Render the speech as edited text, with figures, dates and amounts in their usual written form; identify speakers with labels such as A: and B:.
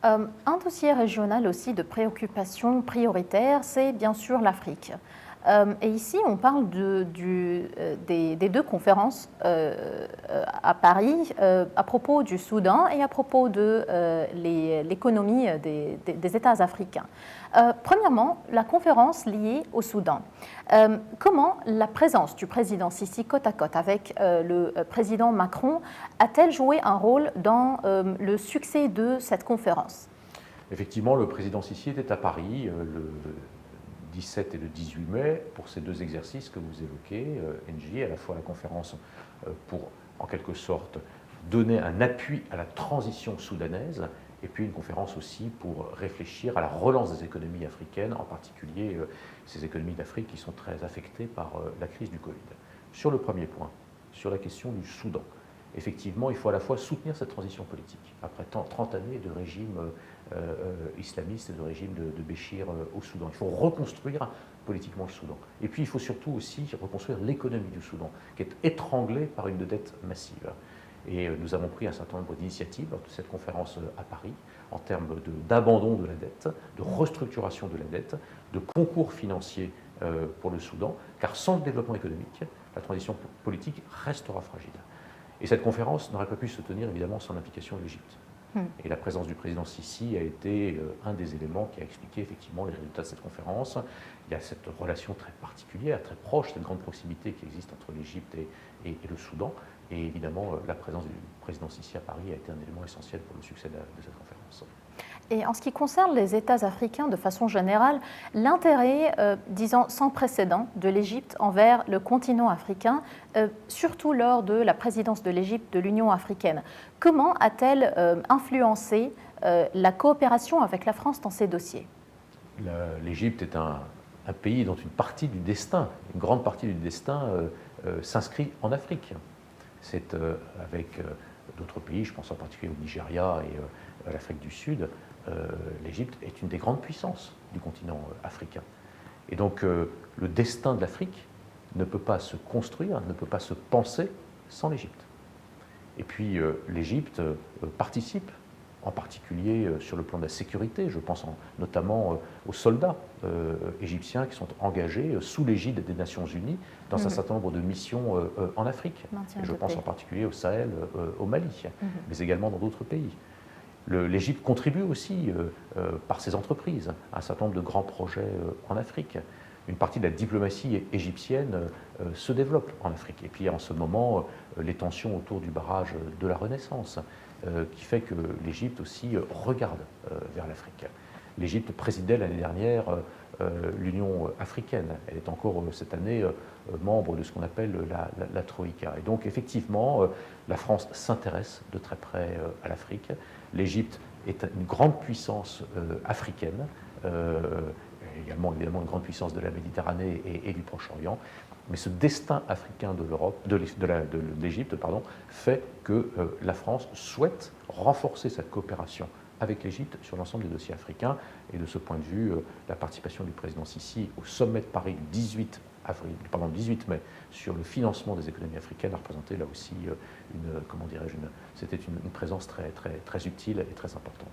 A: Un dossier régional aussi de préoccupation prioritaire, c'est bien sûr l'Afrique. Et ici, on parle des deux conférences à Paris à propos du Soudan et à propos de l'économie des États africains. Premièrement, la conférence liée au Soudan. Comment la présence du président Sisi côte à côte avec le président Macron a-t-elle joué un rôle dans le succès de cette conférence?
B: Effectivement, le président Sisi était à Paris le 17 et le 18 mai pour ces deux exercices que vous évoquez, NJ, à la fois la conférence pour, en quelque sorte, donner un appui à la transition soudanaise, et puis une conférence aussi pour réfléchir à la relance des économies africaines, en particulier ces économies d'Afrique qui sont très affectées par la crise du Covid. Sur le premier point, sur la question du Soudan, effectivement, il faut à la fois soutenir cette transition politique. Après 30 années de régime islamiste et de régime de Béchir au Soudan. Il faut reconstruire politiquement le Soudan. Et puis il faut surtout aussi reconstruire l'économie du Soudan, qui est étranglée par une dette massive. Et nous avons pris un certain nombre d'initiatives lors de cette conférence à Paris, en termes d'abandon de la dette, de restructuration de la dette, de concours financiers pour le Soudan, car sans le développement économique, la transition politique restera fragile. Et cette conférence n'aurait pas pu se tenir évidemment sans l'implication de l'Égypte. Et la présence du président Sisi a été un des éléments qui a expliqué effectivement les résultats de cette conférence. Il y a cette relation très particulière, très proche, cette grande proximité qui existe entre l'Égypte et le Soudan. Et évidemment, la présence du président Sisi à Paris a été un élément essentiel pour le succès de cette conférence.
A: Et en ce qui concerne les États africains de façon générale, l'intérêt, disons, sans précédent de l'Égypte envers le continent africain, surtout lors de la présidence de l'Égypte de l'Union africaine, comment a-t-elle influencé la coopération avec la France dans ces dossiers?
B: L'Égypte est un pays dont une partie du destin, une grande partie du destin s'inscrit en Afrique. C'est avec d'autres pays, je pense en particulier au Nigeria et à l'Afrique du Sud, l'Égypte est une des grandes puissances du continent africain. Et donc le destin de l'Afrique ne peut pas se construire, ne peut pas se penser sans l'Égypte. Et puis l'Égypte participe, en particulier sur le plan de la sécurité, je pense notamment aux soldats égyptiens qui sont engagés sous l'égide des Nations Unies dans un certain nombre de missions en Afrique. Et je pense en particulier au Sahel, au Mali, mais également dans d'autres pays. L'Égypte contribue aussi, par ses entreprises, à un certain nombre de grands projets en Afrique. Une partie de la diplomatie égyptienne se développe en Afrique. Et puis en ce moment, les tensions autour du barrage de la Renaissance, qui fait que l'Égypte aussi regarde vers l'Afrique. L'Égypte présidait l'année dernière l'Union africaine. Elle est encore cette année membre de ce qu'on appelle la Troïka. Et donc effectivement, la France s'intéresse de très près à l'Afrique. L'Égypte est une grande puissance africaine, également évidemment une grande puissance de la Méditerranée et du Proche-Orient. Mais ce destin africain de l'Égypte fait que la France souhaite renforcer cette coopération avec l'Égypte sur l'ensemble des dossiers africains. Et de ce point de vue, la participation du président Sisi au sommet de Paris du 18 mai sur le financement des économies africaines a représenté là aussi c'était une présence très utile et très importante.